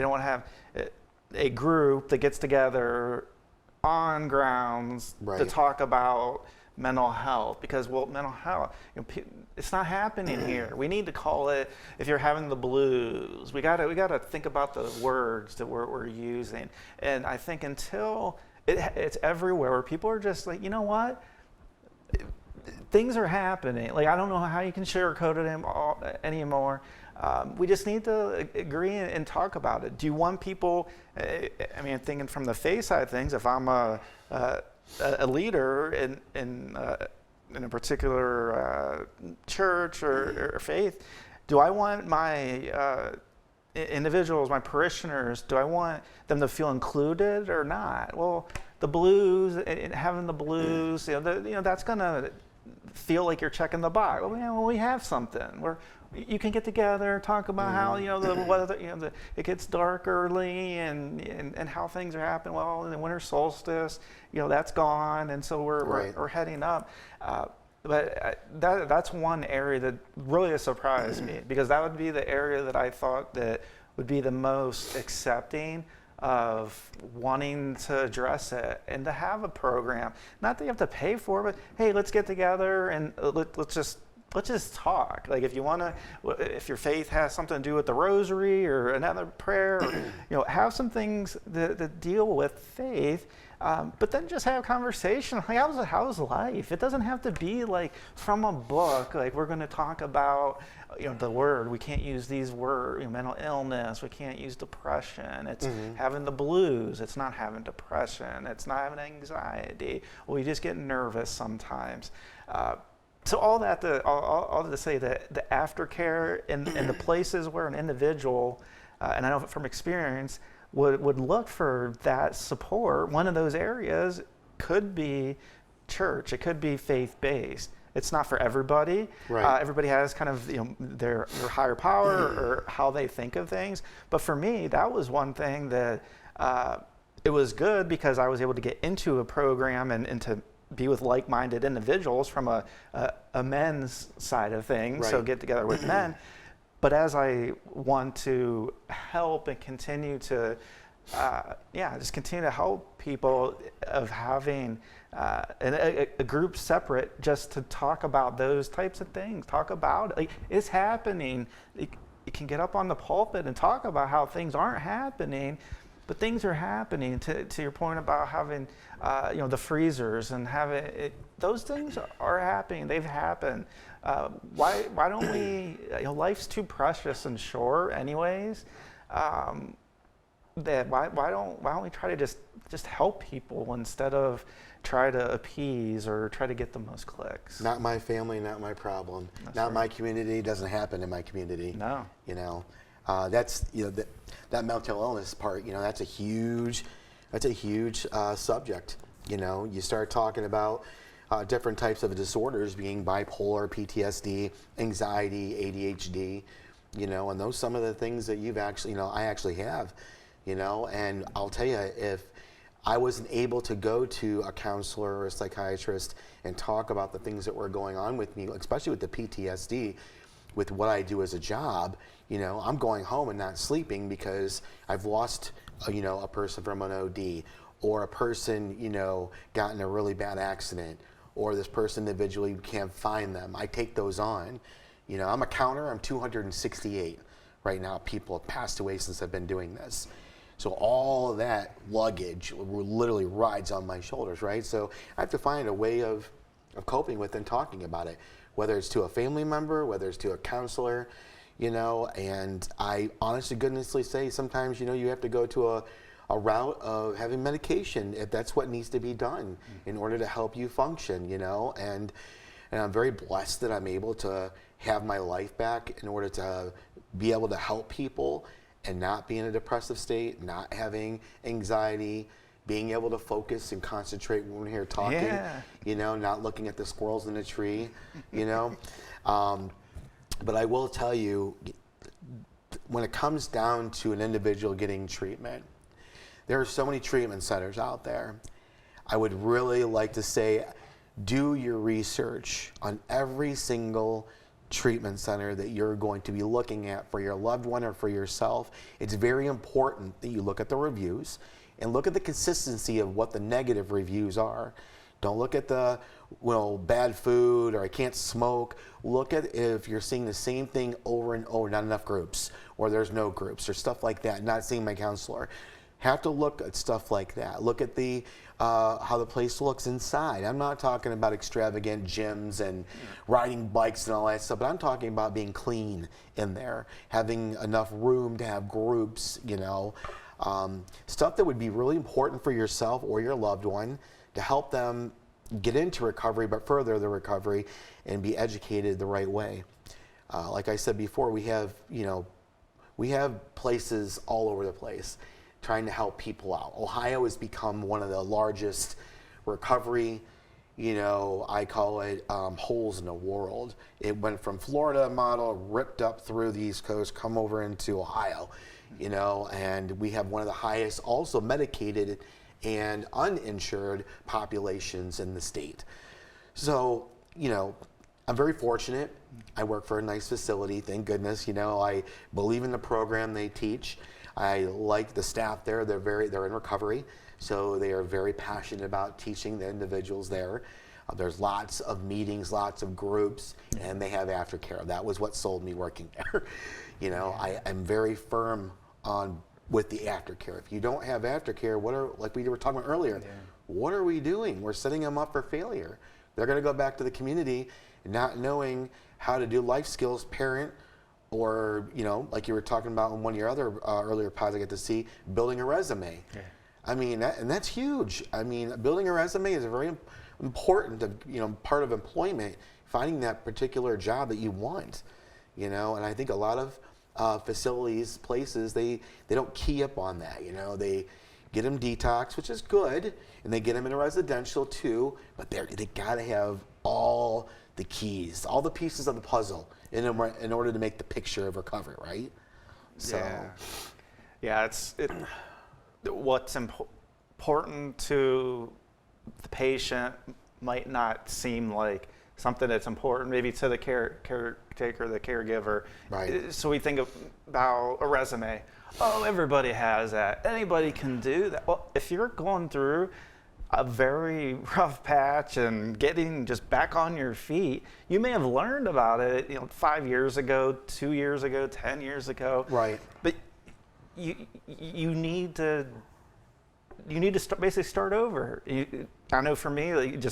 want to have a group that gets together on grounds to talk about mental health, because mental health, it's not happening here. We need to call it, if you're having the blues, we gotta think about the words that we're using. And I think until it's everywhere, where people are just like, you know what, things are happening. Like, I don't know how you can sugarcoat it anymore. We just need to agree and talk about it. Do you want people, thinking from the faith side of things, if I'm a leader in a particular church or faith, do I want my individuals, my parishioners, do I want them to feel included or not? Well, the blues, and having the blues, that's gonna feel like you're checking the box. Well, we have something where you can get together, talk about how the weather, it gets dark early, and how things are happening. Well, in the winter solstice, that's gone, and so we're heading up. But that's one area that really has surprised me, because that would be the area that I thought that would be the most accepting of wanting to address it and to have a program. Not that you have to pay for it, but hey, let's get together and let's just talk. Like if you want to, if your faith has something to do with the rosary or another prayer, or, have some things that deal with faith. But then just have a conversation. Like, how's life? It doesn't have to be like from a book. Like we're going to talk about, the word. We can't use these words. Mental illness. We can't use depression. It's having the blues. It's not having depression. It's not having anxiety. We just get nervous sometimes. So all that to say that the aftercare and the places where an individual, and I know from experience, would look for that support. One of those areas could be church. It could be faith-based. It's not for everybody. Right. Everybody has kind of their higher power or how they think of things. But for me, that was one thing that it was good because I was able to get into a program and to be with like-minded individuals from a men's side of things. Right. So get together with men. But as I want to help and continue to, just continue to help people of having a group separate just to talk about those types of things. Talk about it. Like, it's happening. You can get up on the pulpit and talk about how things aren't happening, but things are happening. To your point about having, the freezers and having those things are happening. They've happened. Why don't we? Life's too precious and short, anyways. That why don't we try to just help people instead of try to appease or try to get the most clicks? Not my family, not my problem. That's not right. my community. Doesn't happen in my community. No. That's that mental illness part. That's a huge subject. You start talking about different types of disorders, being bipolar, PTSD, anxiety, ADHD, and those some of the things that you've actually, I actually have, and I'll tell you, if I wasn't able to go to a counselor or a psychiatrist and talk about the things that were going on with me, especially with the PTSD, with what I do as a job, I'm going home and not sleeping because I've lost, a person from an OD, or a person, got in a really bad accident, or this person individually can't find them. I take those on. I'm a counter. I'm 268 right now. People have passed away since I've been doing this. So all of that luggage literally rides on my shoulders, right? So I have to find a way of coping with and talking about it, whether it's to a family member, whether it's to a counselor, and I honestly goodnessly say sometimes, you have to go to a route of having medication if that's what needs to be done in order to help you function, and I'm very blessed that I'm able to have my life back in order to be able to help people and not be in a depressive state, not having anxiety, being able to focus and concentrate when we're here talking, not looking at the squirrels in the tree, But I will tell you, when it comes down to an individual getting treatment, there are so many treatment centers out there. I would really like to say, do your research on every single treatment center that you're going to be looking at for your loved one or for yourself. It's very important that you look at the reviews and look at the consistency of what the negative reviews are. Don't look at the, bad food or I can't smoke. Look at if you're seeing the same thing over and over, not enough groups, or there's no groups or stuff like that, not seeing my counselor. Have to look at stuff like that. Look at the how the place looks inside. I'm not talking about extravagant gyms and riding bikes and all that stuff, but I'm talking about being clean in there, having enough room to have groups, stuff that would be really important for yourself or your loved one to help them get into recovery, but further the recovery and be educated the right way. Like I said before, we have places all over the place trying to help people out. Ohio has become one of the largest recovery, I call it holes in the world. It went from Florida model, ripped up through the East Coast, come over into Ohio, and we have one of the highest also medicated and uninsured populations in the state. So, I'm very fortunate. I work for a nice facility, thank goodness. I believe in the program they teach. I like the staff there. They're in recovery, so they are very passionate about teaching the individuals there. There's lots of meetings, lots of groups, and they have aftercare. That was what sold me working there. You know, I'm very firm on with the aftercare. If you don't have aftercare, like we were talking about earlier, what are we doing? We're setting them up for failure. They're going to go back to the community not knowing how to do life skills, parent, or, you know, like you were talking about in one of your other earlier pods I get to see, building a resume. Yeah. I mean, and that's huge. I mean, building a resume is a very important, you know, part of employment, finding that particular job that you want, you know. And I think a lot of facilities, places, they don't key up on that, you know. They get them detox, which is good, and they get them in a residential too, but they gotta have all the keys, all the pieces of the puzzle in order to make the picture of recovery, right? So, yeah, what's important to the patient might not seem like something that's important maybe to the caretaker, the caregiver. Right. So we think about a resume. Oh, everybody has that. Anybody can do that. Well, if you're going through a very rough patch and getting just back on your feet, you may have learned about it, you know, 5 years ago, 2 years ago, 10 years ago. Right. But you need to basically start over. I know for me, like,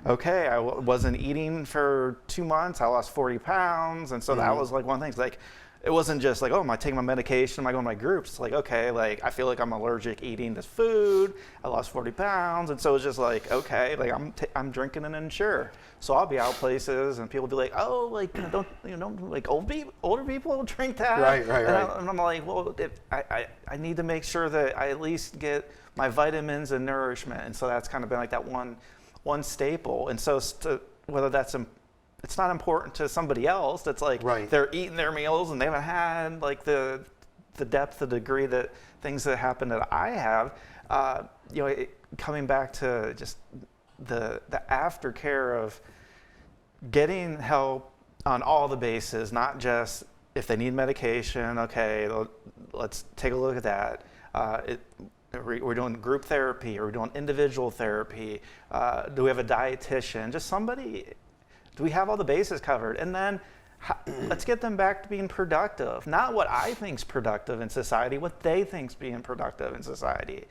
okay, I wasn't eating for 2 months. I lost 40 pounds, and so that was like one thing. It's like, it wasn't just like, oh, am I taking my medication? Am I going to my groups? It's like, okay, like I feel like I'm allergic eating this food. I lost 40 pounds, and so it's just like, okay, like I'm drinking an Ensure, so I'll be out places, and people will be like, oh, like don't like older people drink that? Right. And I'm like, well, I need to make sure that I at least get my vitamins and nourishment, and so that's kind of been like that one staple, and so whether that's it's not important to somebody else. That's like they're eating their meals and they haven't had like the depth, the degree that things that happen that I have. You know, coming back to just the aftercare of getting help on all the bases, not just if they need medication. Okay, let's take a look at that. We're doing group therapy, or we're doing individual therapy. Do we have a dietitian? Just somebody. Do we have all the bases covered? And then let's get them back to being productive. Not what I think's productive in society, what they think's being productive in society.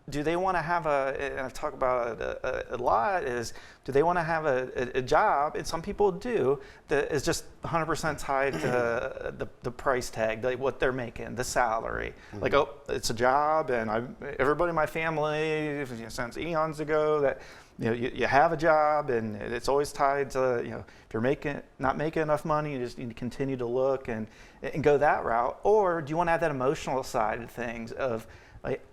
Do they want to have and I've talked about it a lot, is do they want to have a job, and some people do, that is just 100% tied to the price tag, like what they're making, the salary. Like, oh, it's a job, and everybody in my family, since eons ago, that you have a job, and it's always tied to, if you're not making enough money, you just need to continue to look and go that route. Or do you want to have that emotional side of things of like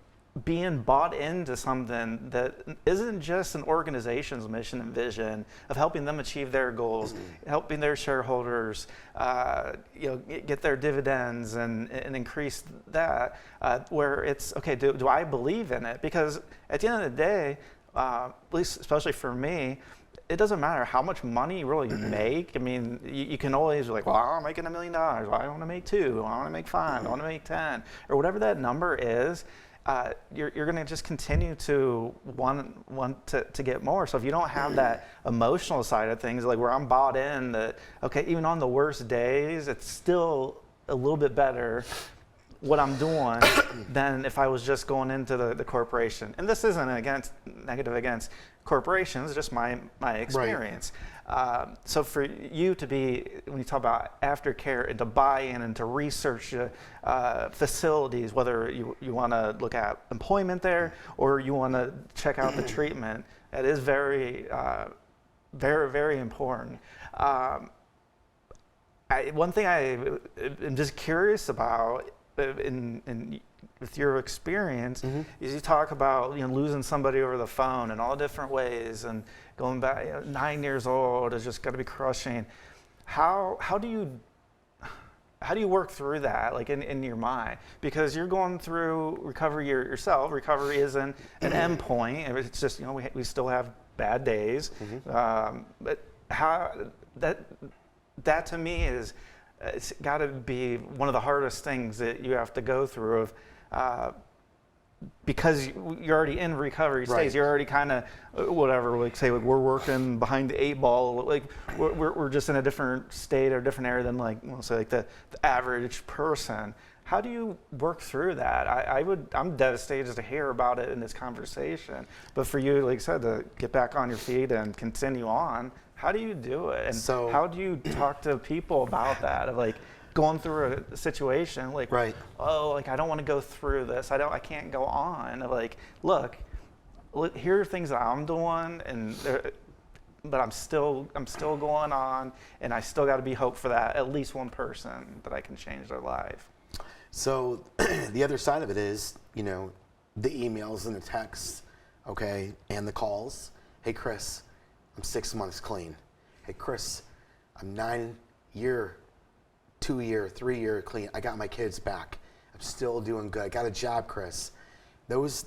being bought into something that isn't just an organization's mission and vision of helping them achieve their goals, helping their shareholders, get their dividends and increase that, where it's, okay, do I believe in it? Because at the end of the day, at least especially for me, it doesn't matter how much money you really make. I mean, you can always be like, well, I'm making $1 million. Well, I want to make 2. I want to make 5. I want to make 10, or whatever that number is. You're going to just continue to want to get more. So if you don't have that emotional side of things, like where I'm bought in that, okay, even on the worst days, it's still a little bit better what I'm doing than if I was just going into the corporation. And this isn't negative against corporations, just my experience. Right. So for you to be, when you talk about aftercare and to buy in and to research facilities, whether you want to look at employment there or you want to check out the treatment, that is very, very, very important. One thing I am just curious about with your experience, is you talk about losing somebody over the phone in all different ways, and going back 9 years old is just got to be crushing. How do you work through that, like in your mind? Because you're going through recovery yourself. Recovery isn't an end point. It's just we still have bad days. But how that to me is it's got to be one of the hardest things that you have to go through because you're already in recovery stage. Right. You're already kind of whatever, like say like we're working behind the 8 ball, like we're just in a different state or different area than like, we'll say like the average person. How do you work through that? I'm devastated to hear about it in this conversation, but for you, like I said, to get back on your feet and continue on, how do you do it? And So, how do you talk to people about that? Of like going through a situation, like, Right. oh, like I don't want to go through this. I can't go on. Of like, look, here are things that I'm doing, but I'm still going on, and I still got to be hope for that at least one person that I can change their life. So the other side of it is, the emails and the texts, okay, and the calls. Hey, Chris, I'm 6 months clean. Hey, Chris, I'm 9-year, 2-year, 3-year clean. I got my kids back. I'm still doing good. I got a job, Chris. Those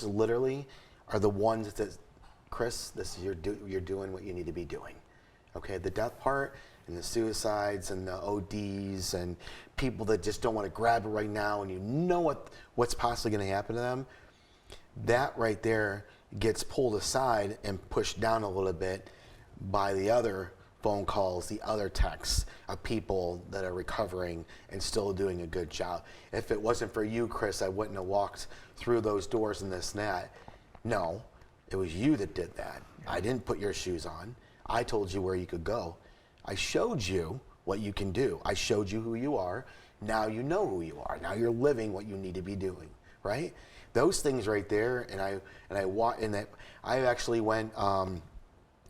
literally are the ones that, Chris, you're doing what you need to be doing. Okay, the death part and the suicides and the ODs and people that just don't want to grab it right now, and you know what's possibly going to happen to them, that right there gets pulled aside and pushed down a little bit by the other phone calls, the other texts of people that are recovering and still doing a good job. If it wasn't for you, Chris, I wouldn't have walked through those doors and this and that. No, it was you that did that. I didn't put your shoes on. I told you where you could go. I showed you what you can do. I showed you who you are. Now you know who you are. Now you're living what you need to be doing, right? Those things right there, and I actually went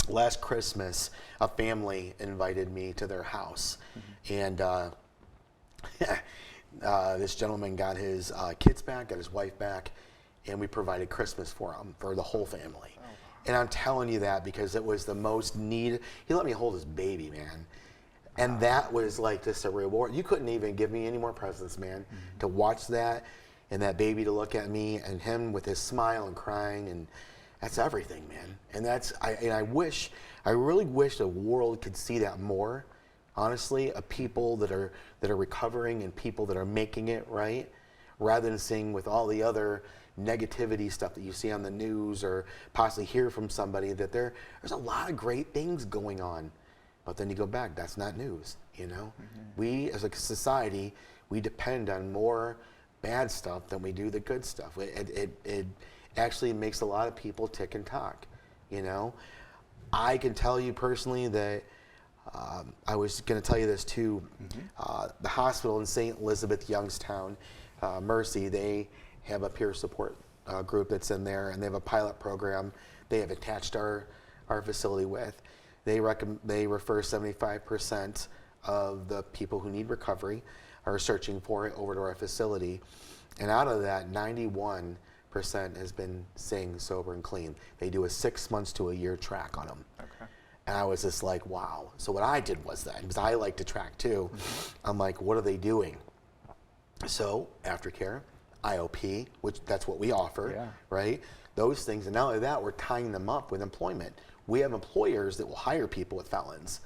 last Christmas. A family invited me to their house, and this gentleman got his kids back, got his wife back, and we provided Christmas for him, for the whole family. And I'm telling you that because it was the most needed. He let me hold his baby, man. And that was like just a reward. You couldn't even give me any more presents, man. To watch that and that baby to look at me and him with his smile and crying, and that's everything, man. And I really wish the world could see that more, honestly, of people that are recovering and people that are making it, right? Rather than seeing with all the other negativity stuff that you see on the news or possibly hear from somebody that there's a lot of great things going on. But then you go back, that's not news, We as a society, we depend on more bad stuff than we do the good stuff. It actually makes a lot of people tick and talk, I can tell you personally that I was going to tell you this too. The hospital in St. Elizabeth, Youngstown, Mercy, they have a peer support group that's in there, and they have a pilot program they have attached our facility with. They refer 75% of the people who need recovery are searching for it over to our facility, and out of that, 91% has been staying sober and clean. They do a 6 months to a year track on them. Okay. And I was just like, wow. So what I did was that, because I like to track too, I'm like, what are they doing? So aftercare, IOP, which that's what we offer, right? Those things, and not only that, we're tying them up with employment. We have employers that will hire people with felonies.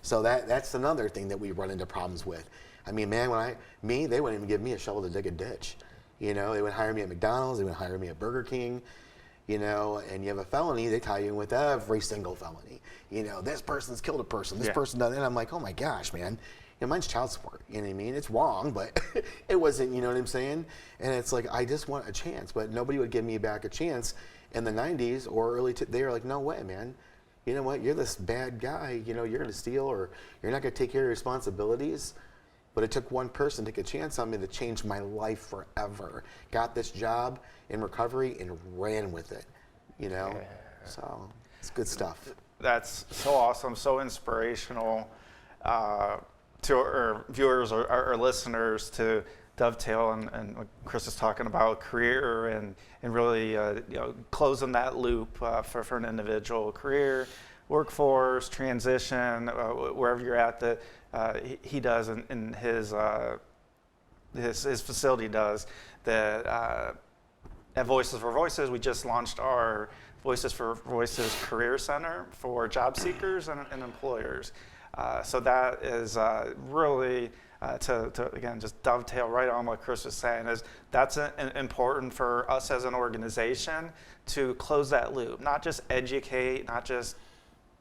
So that's another thing that we run into problems with. I mean, man, they wouldn't even give me a shovel to dig a ditch. They would hire me at McDonald's, they would hire me at Burger King, and you have a felony, they tie you in with every single felony. This person's killed a person, this person done it, and I'm like, oh my gosh, man. Mine's child support, you know what I mean? It's wrong, but it wasn't, you know what I'm saying? And it's like, I just want a chance, but nobody would give me back a chance. In the 90s or they were like, no way, man. You know what? You're this bad guy, you're going to steal, or you're not going to take care of your responsibilities. But it took one person to take a chance on me to change my life forever. Got this job in recovery and ran with it, So it's good stuff. That's so awesome, so inspirational. To our viewers or our listeners to dovetail and what Chris is talking about, career and really closing that loop for an individual, career, workforce, transition, wherever you're at that he does in his facility does that. At Voices for Voices, we just launched our Voices for Voices Career Center for job seekers and employers. So that is really to again just dovetail right on what Chris was saying, is that's important for us as an organization to close that loop, not just educate, not just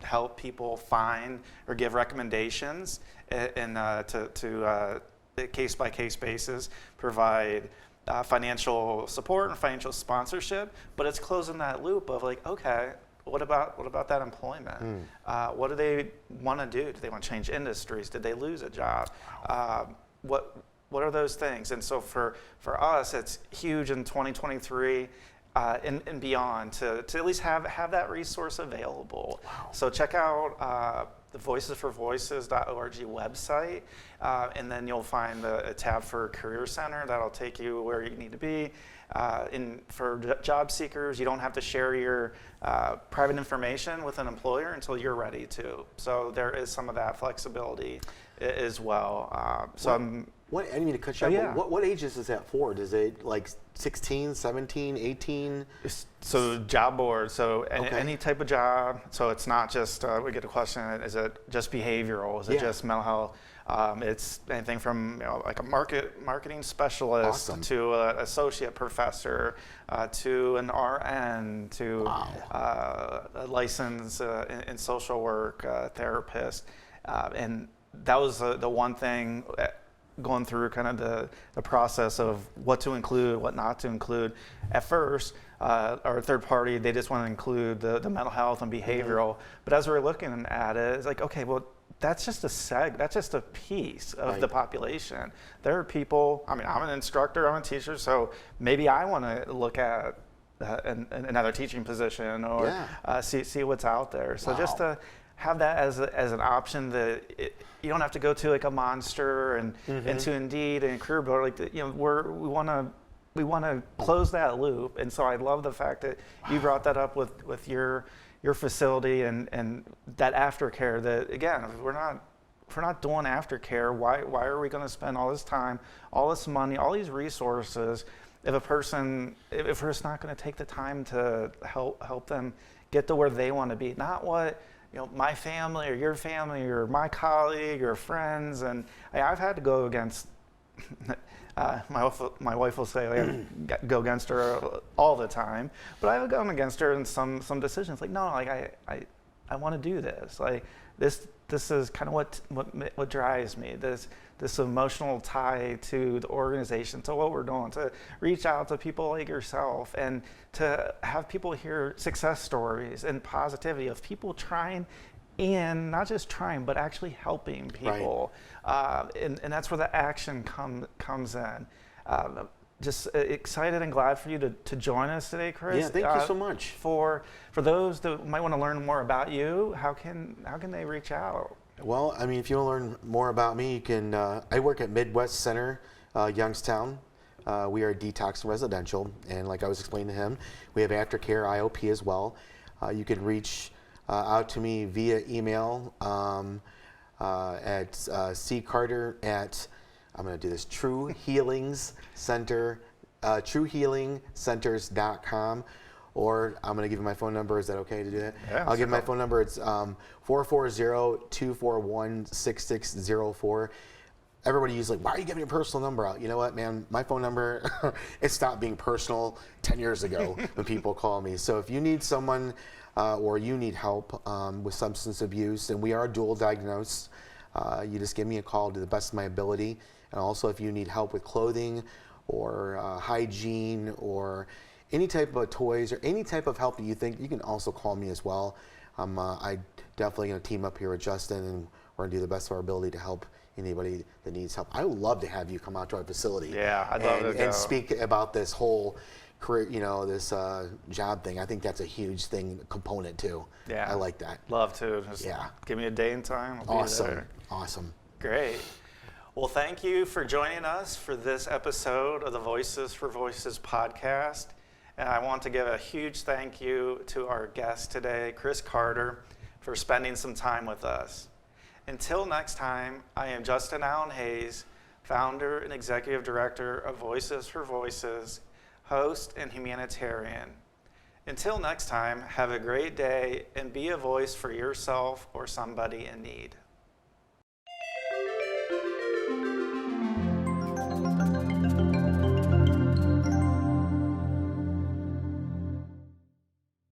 help people find or give recommendations, and to case by case basis provide financial support and financial sponsorship, but it's closing that loop of like, okay, what about that employment? What do they want to do? Do they want to change industries? Did they lose a job? What are those things? And so for us, it's huge in 2023 and beyond to at least have that resource available. Wow. So check out the voicesforvoices.org website, and then you'll find a tab for Career Center that'll take you where you need to be. For job seekers, you don't have to share your private information with an employer until you're ready to. So there is some of that flexibility as well. I didn't mean to cut you off. yeah. What ages is that for? Is it like 16, 17, 18? So job board, so Okay. any type of job. So it's not just, we get a question, is it just behavioral? Is it Yeah. just mental health? It's anything from like a marketing specialist Awesome. to an associate professor to an RN to a license in social work therapist. And that was the one thing going through kind of the process of what to include, what not to include. At first, our third party, they just want to include the mental health and behavioral. But as we're looking at it, it's like, okay, well, that's just a piece of the population. There are people, I mean, I'm an instructor, I'm a teacher, so maybe I want to look at another teaching position or see what's out there. So just to have that as an option, that you don't have to go to like a Monster and to Indeed and Career Builder. Like we want to close that loop, and so I love the fact that you brought that up with your facility and that aftercare. That again, if we're not doing aftercare, why are we going to spend all this time, all this money, all these resources if we're just not going to take the time to help them get to where they want to be, not what my family or your family or my colleague or friends. And I've had to go against my wife will say I go against her all the time, but I've gone against her in some decisions. Like, no, like I want to do this. Like this is kind of what drives me. This emotional tie to the organization, to what we're doing, to reach out to people like yourself and to have people hear success stories and positivity of people trying, and not just trying, but actually helping people. Right. And that's where the action comes in. Just excited and glad for you to join us today, Chris. Yeah, thank you so much. For those that might want to learn more about you, how can they reach out? Well, I mean, if you want to learn more about me, you can. I work at Midwest Center, Youngstown. We are detox residential, and like I was explaining to him, we have aftercare IOP as well. You can reach out to me via email at ccarter at, I'm going to do this, truehealingcenters.com. Or I'm going to give you my phone number. Is that okay to do that? Yeah, I'll give my phone number. It's 440-241-6604. Everybody usually, why are you giving your personal number out? You know what, man? My phone number, it stopped being personal 10 years ago when people call me. So if you need someone or you need help with substance abuse, and we are dual diagnosed, you just give me a call to the best of my ability. And also if you need help with clothing or hygiene or any type of toys or any type of help that you think, you can also call me as well. I definitely going to team up here with Justin, and we're going to do the best of our ability to help anybody that needs help. I would love to have you come out to our facility. Yeah, I'd love to go. And speak about this whole career, this job thing. I think that's a huge component too. Yeah, I like that. Love to. Just give me a day and time. I'll be there. Awesome. Great. Well, thank you for joining us for this episode of the Voices for Voices podcast. And I want to give a huge thank you to our guest today, Chris Carter, for spending some time with us. Until next time, I am Justin Allen Hayes, founder and executive director of Voices for Voices, host and humanitarian. Until next time, have a great day and be a voice for yourself or somebody in need.